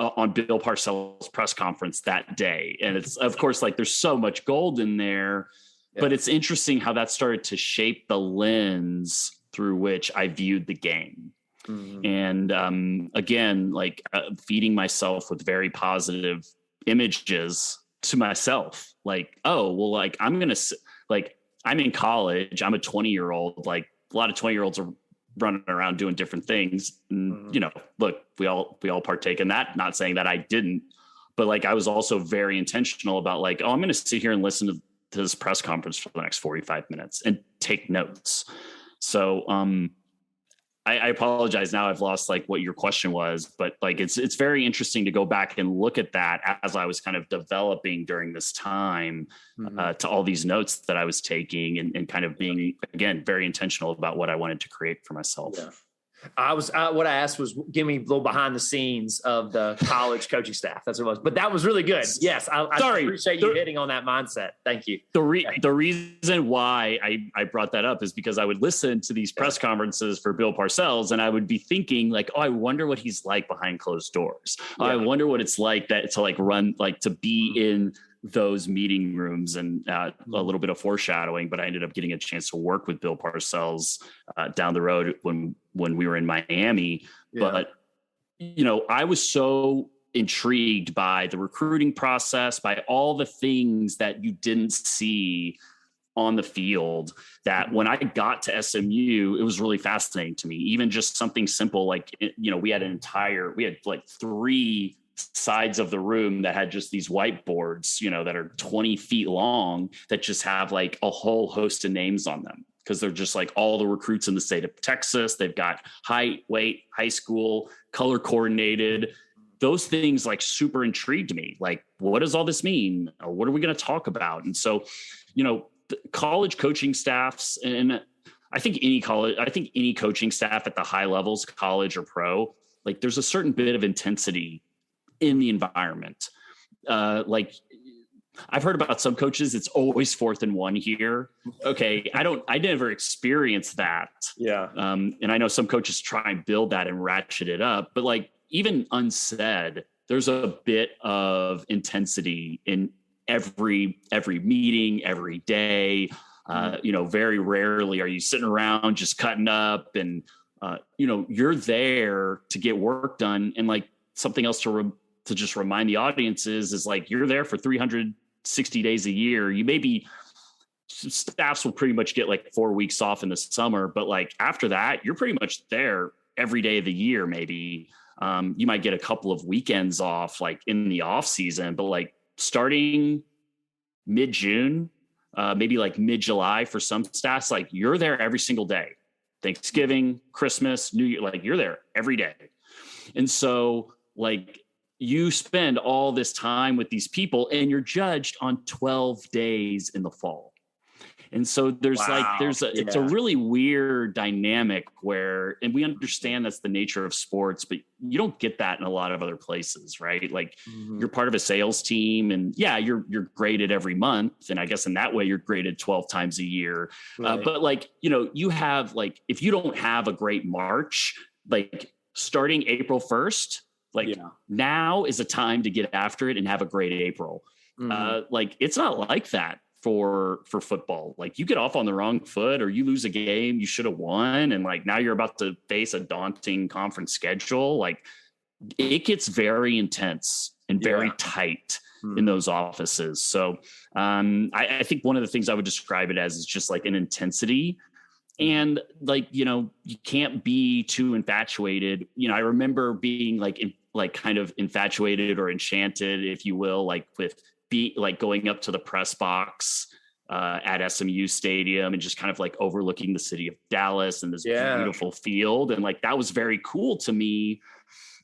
on Bill Parcells' press conference that day. And it's, of course, like there's so much gold in there, but it's interesting how that started to shape the lens through which I viewed the game. And again, like feeding myself with very positive images to myself, like, oh, well, like I'm in college, I'm a 20-year-old, like a lot of 20-year-olds are running around doing different things. And, look, we all partake in that. Not saying that I didn't, but like, I was also very intentional about like, oh, I'm going to sit here and listen to this press conference for the next 45 minutes and take notes. So, I apologize. Now I've lost like what your question was, but like, it's very interesting to go back and look at that as I was kind of developing during this time, to all these notes that I was taking and kind of being, again, very intentional about what I wanted to create for myself. Yeah. What I asked was, give me a little behind the scenes of the college coaching staff. That's what it was. But that was really good. Yes. I appreciate you hitting on that mindset. Thank you. The reason why I brought that up is because I would listen to these press conferences for Bill Parcells and I would be thinking like, oh, I wonder what he's like behind closed doors. Yeah. I wonder what it's like to like run, like to be in those meeting rooms, and a little bit of foreshadowing, but I ended up getting a chance to work with Bill Parcells down the road when we were in Miami. Yeah. But, I was so intrigued by the recruiting process, by all the things that you didn't see on the field, that when I got to SMU, it was really fascinating to me. Even just something simple like, we had like 3 sides of the room that had just these whiteboards, that are 20 feet long, that just have like a whole host of names on them, because they're just like all the recruits in the state of Texas. They've got height, weight, high school, color coordinated. Those things like super intrigued me. Like, what does all this mean? What are we going to talk about? And so, college coaching staffs, and I think any coaching staff at the high levels, college or pro, like there's a certain bit of intensity in the environment. Like I've heard about some coaches, it's always 4th and 1 here. Okay. I never experienced that. Yeah. And I know some coaches try and build that and ratchet it up, but like even unsaid, there's a bit of intensity in every meeting, every day. Very rarely are you sitting around just cutting up, and you're there to get work done. And like something else to just remind the audiences is like, you're there for 360 days a year. You maybe staffs will pretty much get like 4 weeks off in the summer, but like after that, you're pretty much there every day of the year. Maybe you might get a couple of weekends off like in the off season, but like starting mid-June, maybe like mid-July for some staffs, like you're there every single day. Thanksgiving, Christmas, New Year, like you're there every day. And so like you spend all this time with these people and you're judged on 12 days in the fall. And so there's it's a really weird dynamic where, and we understand that's the nature of sports, but you don't get that in a lot of other places, right? Like you're part of a sales team, and you're graded every month. And I guess in that way you're graded 12 times a year. Right. But like, you have like, if you don't have a great March, like starting April 1st, now is a time to get after it and have a great April. Like it's not like that for football. Like you get off on the wrong foot or you lose a game you should have won, and like now you're about to face a daunting conference schedule. Like it gets very intense and very tight in those offices. So I think one of the things I would describe it as is just like an intensity. And like, you can't be too infatuated. I remember being like kind of infatuated or enchanted, if you will, like with going up to the press box at SMU Stadium and just kind of like overlooking the city of Dallas and this beautiful field. And like, that was very cool to me.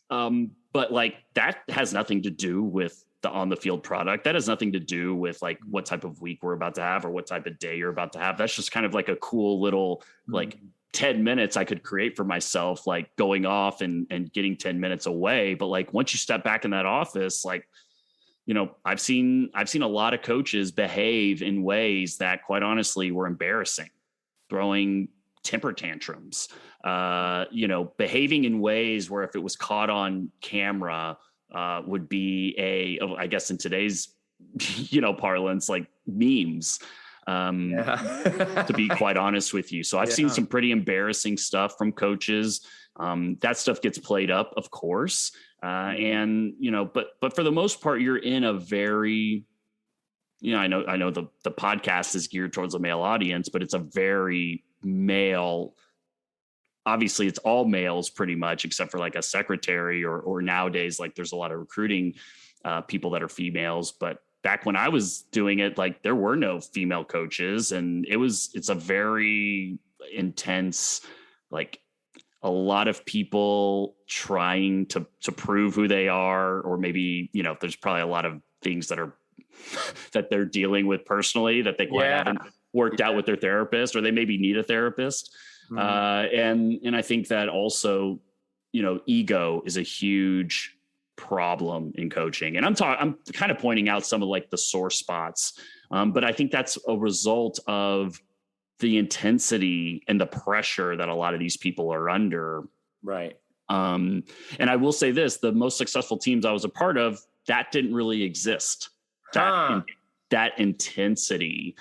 But like, that has nothing to do with the on the field product. That has nothing to do with like what type of week we're about to have or what type of day you're about to have. That's just kind of like a cool little like 10 minutes I could create for myself, like going off and getting 10 minutes away. But like, once you step back in that office, like, I've seen a lot of coaches behave in ways that quite honestly were embarrassing, throwing temper tantrums, behaving in ways where if it was caught on camera, would be I guess in today's, parlance, like memes, to be quite honest with you. So I've seen some pretty embarrassing stuff from coaches. That stuff gets played up, of course. And, but for the most part, you're in a very, I know the podcast is geared towards a male audience, but it's a very male. Obviously it's all males pretty much, except for like a secretary or nowadays, like there's a lot of recruiting people that are females. But back when I was doing it, like there were no female coaches, and it's a very intense, like a lot of people trying to prove who they are, or maybe, there's probably a lot of things that they're dealing with personally that they quite haven't worked out with their therapist, or they maybe need a therapist. And I think that also, ego is a huge problem in coaching. And I'm kind of pointing out some of like the sore spots. But I think that's a result of the intensity and the pressure that a lot of these people are under. Right. And I will say this, the most successful teams I was a part of, that didn't really exist. That intensity.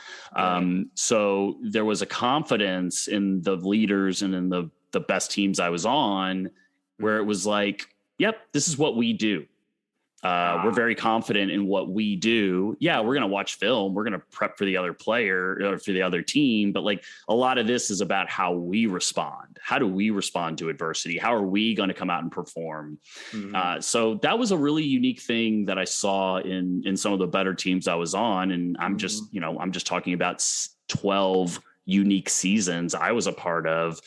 So there was a confidence in the leaders and in the best teams I was on, where it was like, yep, this is what we do. We're very confident in what we do. Yeah, we're going to watch film. We're going to prep for the other player or for the other team. But like a lot of this is about how we respond. How do we respond to adversity? How are we going to come out and perform? So that was a really unique thing that I saw in some of the better teams I was on. And I'm just talking about 12 unique seasons I was a part of.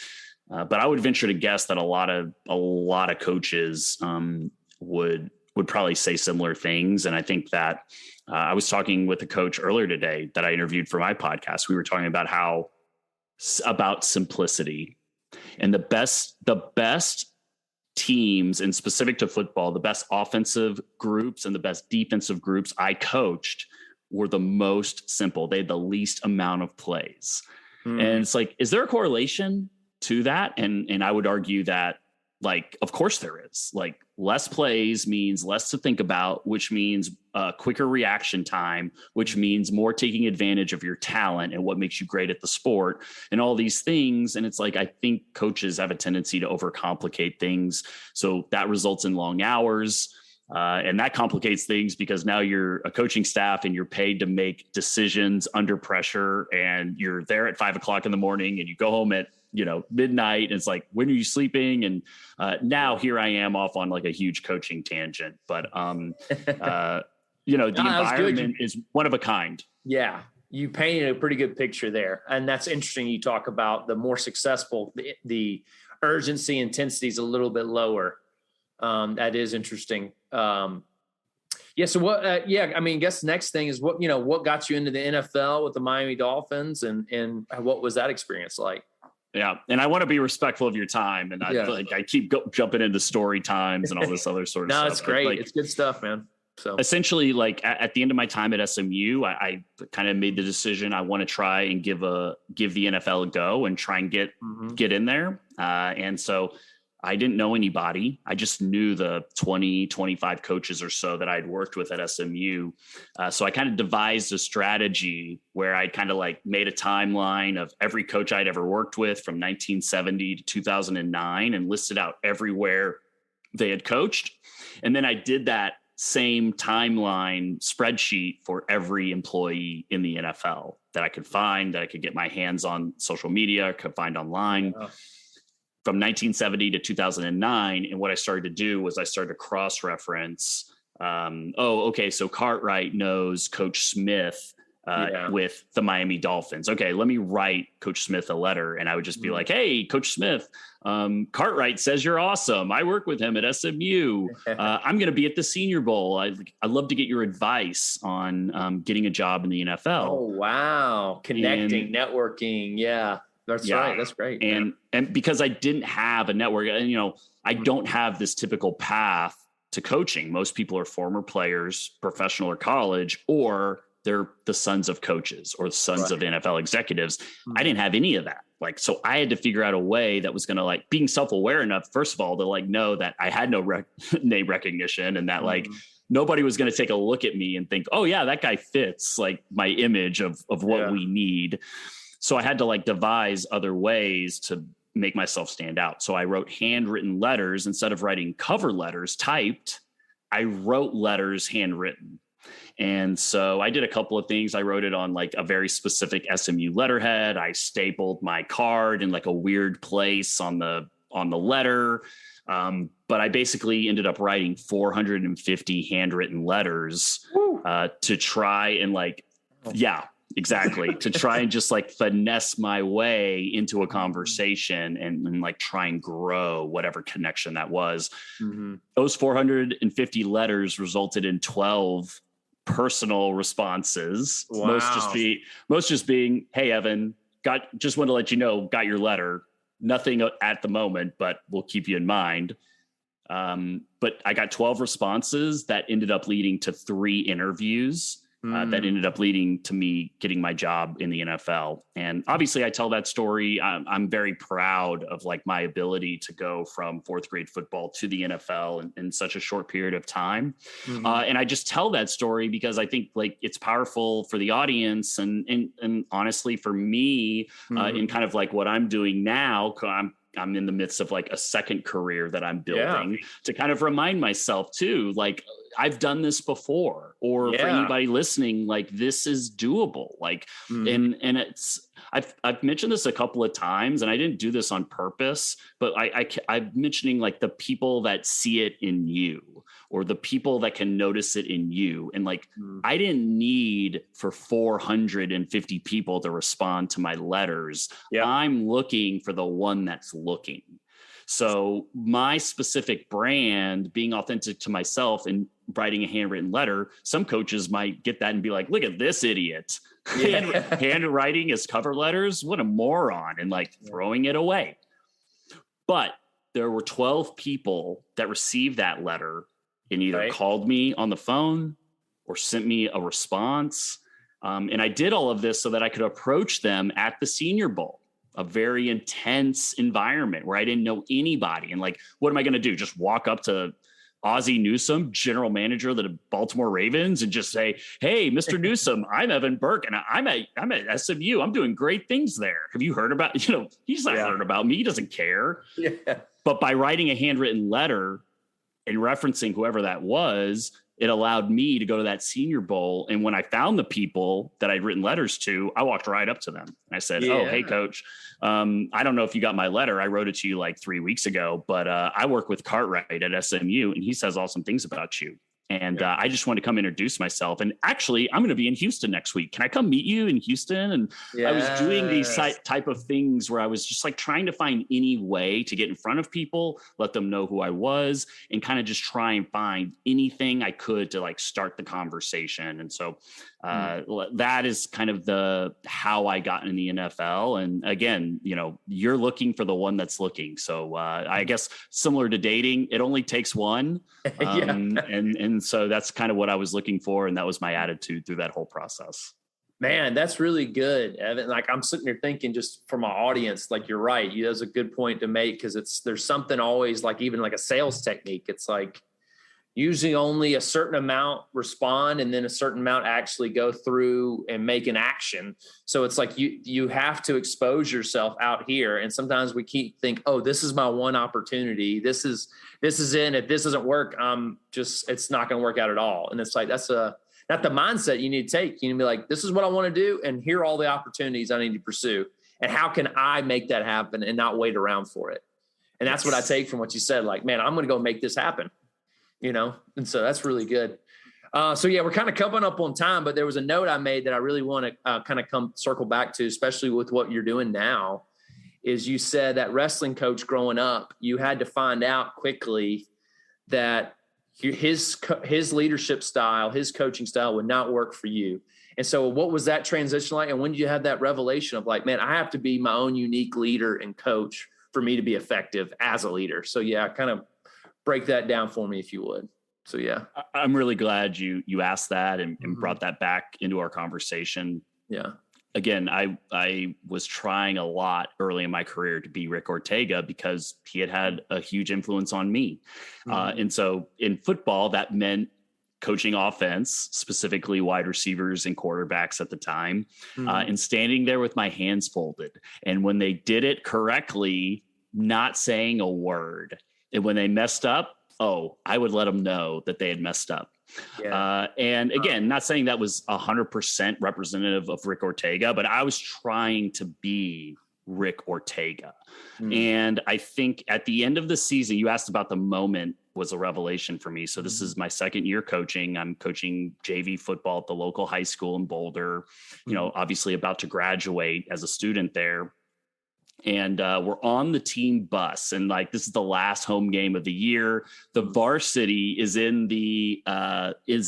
But I would venture to guess that a lot of coaches would probably say similar things. And I think that I was talking with a coach earlier today that I interviewed for my podcast. We were talking about about simplicity, and the best teams, and specific to football, the best offensive groups and the best defensive groups I coached were the most simple. They had the least amount of plays. And it's like, is there a correlation to that? And I would argue that, like, of course there is. Like, less plays means less to think about, which means quicker reaction time, which means more taking advantage of your talent and what makes you great at the sport and all these things. And it's like, I think coaches have a tendency to overcomplicate things. So that results in long hours. And that complicates things because now you're a coaching staff and you're paid to make decisions under pressure, and you're there at 5 o'clock in the morning and you go home at midnight. And it's like, when are you sleeping? And now here I am off on like a huge coaching tangent, but the environment is one of a kind. Yeah. You painted a pretty good picture there. And that's interesting. You talk about the more successful, the urgency intensity is a little bit lower. That is interesting. So what, I mean, I guess the next thing is what got you into the NFL with the Miami Dolphins, and what was that experience like? Yeah. And I want to be respectful of your time. And I keep jumping into story times and all this other sort of stuff. No, it's great. It's good stuff, man. So essentially, like at the end of my time at SMU, I kind of made the decision I want to try and give the NFL a go and try and get in there. And so I didn't know anybody. I just knew the 20, 25 coaches or so that I'd worked with at SMU. So I kind of devised a strategy where I kind of like made a timeline of every coach I'd ever worked with from 1970 to 2009 and listed out everywhere they had coached. And then I did that same timeline spreadsheet for every employee in the NFL that I could find, that I could get my hands on social media, could find online. From 1970 to 2009. And what I started to do was I started to cross-reference. So Cartwright knows Coach Smith with the Miami Dolphins. Okay, let me write Coach Smith a letter. And I would just be like, hey, Coach Smith, Cartwright says you're awesome. I work with him at SMU. I'm going to be at the Senior Bowl. I'd love to get your advice on getting a job in the NFL. Oh, wow. Connecting, networking. Yeah. Right. That's great. And because I didn't have a network, and I don't have this typical path to coaching. Most people are former players, professional or college, or they're the sons of coaches or the sons of NFL executives. I didn't have any of that. Like, so I had to figure out a way that was going to like being self-aware enough, first of all, to like know that I had no name recognition and that like nobody was going to take a look at me and think, oh yeah, that guy fits like my image of what we need. So I had to like devise other ways to make myself stand out. So I wrote handwritten letters instead of writing cover letters typed. I wrote letters handwritten. And so I did a couple of things. I wrote it on like a very specific SMU letterhead. I stapled my card in like a weird place on the letter. But I basically ended up writing 450 handwritten letters to try and like, exactly. To try and just like finesse my way into a conversation and like try and grow whatever connection that was. Mm-hmm. Those 450 letters resulted in 12 personal responses. Wow. Most just being, hey, Evan, just want to let you know, got your letter. Nothing at the moment, but we'll keep you in mind. But I got 12 responses that ended up leading to 3 interviews. That ended up leading to me getting my job in the NFL. And obviously I tell that story. I'm very proud of like my ability to go from 4th grade football to the NFL in such a short period of time. Mm-hmm. And I just tell that story because I think like it's powerful for the audience and honestly for me in kind of like what I'm doing now. I'm in the midst of like a second career that I'm building to kind of remind myself too, like I've done this before, or for anybody listening, like this is doable. Like, and it's, I've mentioned this a couple of times and I didn't do this on purpose, but I'm mentioning like the people that see it in you or the people that can notice it in you. And like, I didn't need for 450 people to respond to my letters. Yep. I'm looking for the one that's looking. So my specific brand, being authentic to myself and writing a handwritten letter, some coaches might get that and be like, look at this idiot. Handwriting his cover letters. What a moron. And like throwing it away. But there were 12 people that received that letter and either called me on the phone or sent me a response. And I did all of this so that I could approach them at the Senior Bowl, a very intense environment where I didn't know anybody. And like, what am I going to do? Just walk up to Ozzie Newsome, general manager of the Baltimore Ravens, and just say, hey, Mr. Newsome, I'm Evan Burk, and I'm at SMU. I'm doing great things there. Have you heard about, he's not heard about me. He doesn't care. Yeah. But by writing a handwritten letter and referencing whoever that was, it allowed me to go to that Senior Bowl. And when I found the people that I'd written letters to, I walked right up to them. And I said, oh, hey, coach, I don't know if you got my letter. I wrote it to you like 3 weeks ago, but I work with Cartwright at SMU, and he says awesome things about you. And I just want to come introduce myself. And actually, I'm going to be in Houston next week. Can I come meet you in Houston? And I was doing these type of things where I was just like trying to find any way to get in front of people, let them know who I was, and kind of just try and find anything I could to like start the conversation. And so that is kind of how I got in the NFL. And again, you're looking for the one that's looking. So I guess similar to dating, it only takes one. And so that's kind of what I was looking for. And that was my attitude through that whole process. Man, that's really good, Evan. Like I'm sitting here thinking just for my audience, like you're right. That's a good point to make because there's something always like even like a sales technique. It's like usually only a certain amount respond and then a certain amount actually go through and make an action. So it's like you have to expose yourself out here. And sometimes we think, oh, this is my one opportunity. This is it. If this doesn't work, it's not going to work out at all. And it's like, that's not the mindset you need to take. You need to be like, this is what I want to do. And here are all the opportunities I need to pursue. And how can I make that happen and not wait around for it? And that's what I take from what you said. Like, man, I'm going to go make this happen. And so that's really good. We're kind of coming up on time, but there was a note I made that I really want to kind of circle back to, especially with what you're doing now, is you said that wrestling coach growing up, you had to find out quickly that his leadership style, his coaching style would not work for you. And so what was that transition like? And when did you have that revelation of like, man, I have to be my own unique leader and coach for me to be effective as a leader? So kind of break that down for me if you would. So I'm really glad you asked that and brought that back into our conversation. Yeah. again, I was trying a lot early in my career to be Rick Ortega because he had a huge influence on me. And so in football, that meant coaching offense, specifically wide receivers and quarterbacks at the time, and standing there with my hands folded. And when they did it correctly, not saying a word. And when they messed up, I would let them know that they had messed up. Yeah. And again, not saying that was 100% representative of Rick Ortega, but I was trying to be Rick Ortega. And I think at the end of the season, you asked about the moment was a revelation for me. So this is my second year coaching. I'm coaching JV football at the local high school in Boulder, obviously about to graduate as a student there. And we're on the team bus, and like this is the last home game of the year. The varsity is in the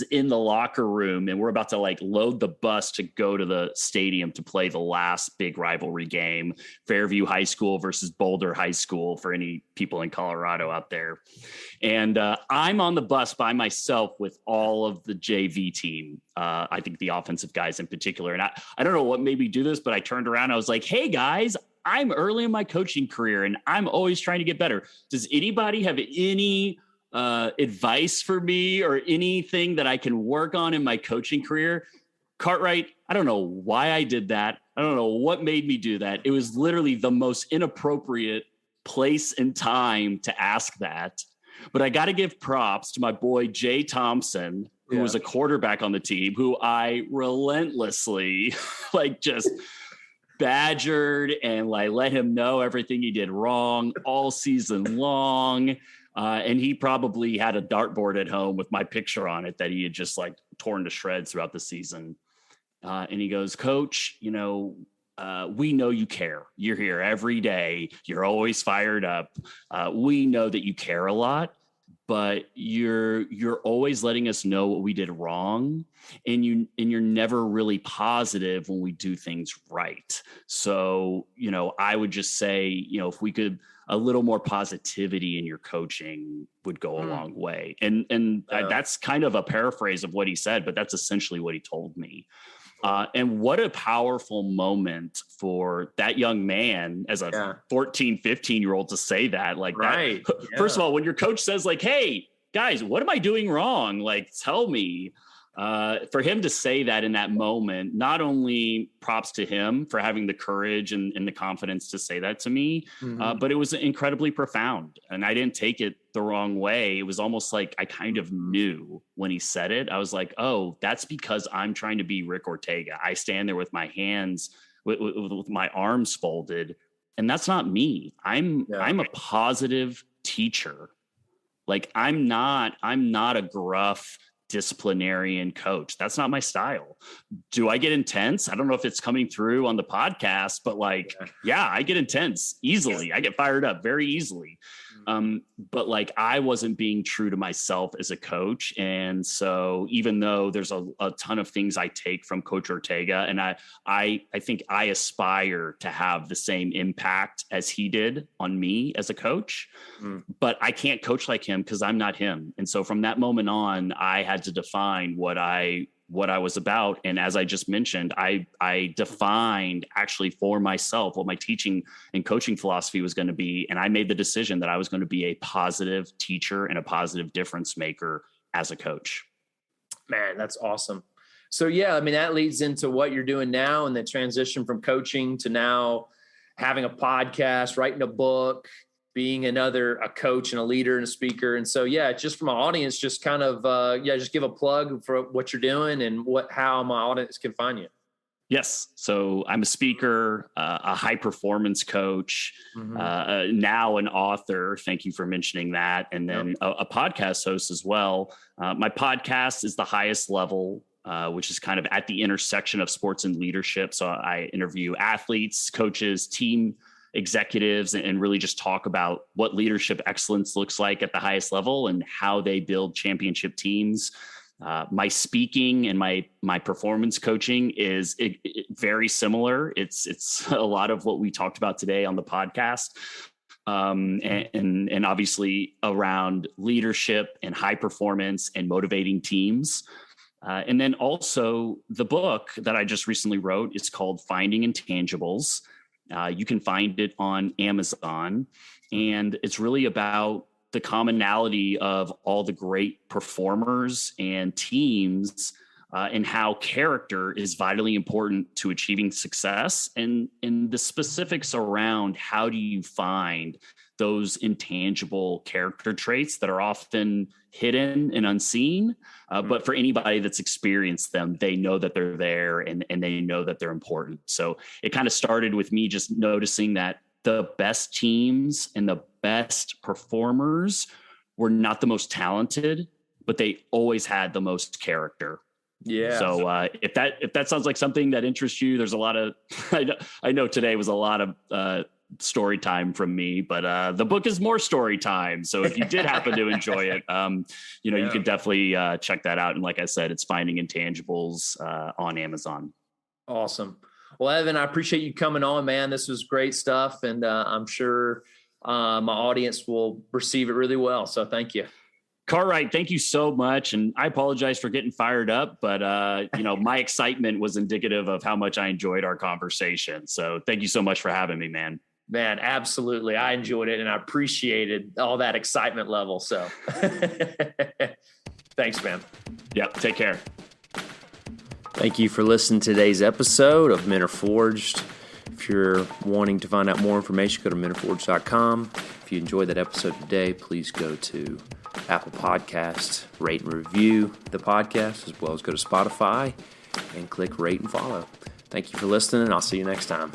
locker room, and we're about to like load the bus to go to the stadium to play the last big rivalry game, Fairview High School versus Boulder High School, for any people in Colorado out there. And I'm on the bus by myself with all of the JV team. I think the offensive guys in particular. And I don't know what made me do this, but I turned around. I was like, hey guys, I'm early in my coaching career and I'm always trying to get better. Does anybody have any advice for me or anything that I can work on in my coaching career? Cartwright, I don't know why I did that. I don't know what made me do that. It was literally the most inappropriate place and time to ask that. But I got to give props to my boy, Jay Thompson, who was a quarterback on the team, who I relentlessly just badgered and like let him know everything he did wrong all season long. And he probably had a dartboard at home with my picture on it that he had just like torn to shreds throughout the season. And he goes, Coach, we know you care. You're here every day. You're always fired up. We know that you care a lot, but you're always letting us know what we did wrong. And you're never really positive when we do things right. So, I would just say, if we could, a little more positivity in your coaching would go a long way. And that's kind of a paraphrase of what he said, but that's essentially what he told me. And what a powerful moment for that young man as a 14, 15-year-old to say that. Like, right. That, first of all, when your coach says like, hey, guys, what am I doing wrong? Like, tell me. For him to say that in that moment, not only props to him for having the courage and the confidence to say that to me, but it was incredibly profound. And I didn't take it the wrong way. It was almost like I kind of knew when he said it. I was like, oh, that's because I'm trying to be Rick Ortega. I stand there with my hands, with my arms folded. And that's not me. I'm a positive teacher. Like I'm not a gruff disciplinarian coach. That's not my style. Do I get intense? I don't know if it's coming through on the podcast, but I get intense easily. I get fired up very easily. But like I wasn't being true to myself as a coach. And so even though there's a ton of things I take from Coach Ortega, and I think I aspire to have the same impact as he did on me as a coach, but I can't coach like him because I'm not him. And so from that moment on, I had to define what I was about. And as I just mentioned, I defined actually for myself what my teaching and coaching philosophy was going to be. And I made the decision that I was going to be a positive teacher and a positive difference maker as a coach. Man, that's awesome. So that leads into what you're doing now and the transition from coaching to now having a podcast, writing a book, being a coach and a leader and a speaker. And so, just from my audience, just kind of, just give a plug for what you're doing and how my audience can find you. Yes. So I'm a speaker, a high performance coach, now an author. Thank you for mentioning that. And then a podcast host as well. My podcast is The Highest Level, which is kind of at the intersection of sports and leadership. So I interview athletes, coaches, team executives, and really just talk about what leadership excellence looks like at the highest level and how they build championship teams. My speaking and my performance coaching is very similar. It's a lot of what we talked about today on the podcast. And obviously around leadership and high performance and motivating teams. And then also the book that I just recently wrote is called Finding Intangibles. You can find it on Amazon, and it's really about the commonality of all the great performers and teams, and how character is vitally important to achieving success, and the specifics around how do you find those intangible character traits that are often hidden and unseen. But for anybody that's experienced them, they know that they're there, and they know that they're important. So it kind of started with me just noticing that the best teams and the best performers were not the most talented, but they always had the most character. Yeah. So if that sounds like something that interests you, there's a lot of, I know today was a lot of story time from me, but the book is more story time. So if you did happen to enjoy it, you can definitely check that out. And like I said, it's Finding Intangibles on Amazon. Awesome. Well, Evan, I appreciate you coming on, man. This was great stuff. And I'm sure my audience will receive it really well. So thank you. Cartwright, thank you so much. And I apologize for getting fired up, but my excitement was indicative of how much I enjoyed our conversation. So thank you so much for having me, man. Man, absolutely. I enjoyed it, and I appreciated all that excitement level. So thanks, man. Yep. Take care. Thank you for listening to today's episode of Men Are Forged. If you're wanting to find out more information, go to menareforged.com. If you enjoyed that episode today, please go to Apple Podcasts, rate and review the podcast, as well as go to Spotify and click rate and follow. Thank you for listening, and I'll see you next time.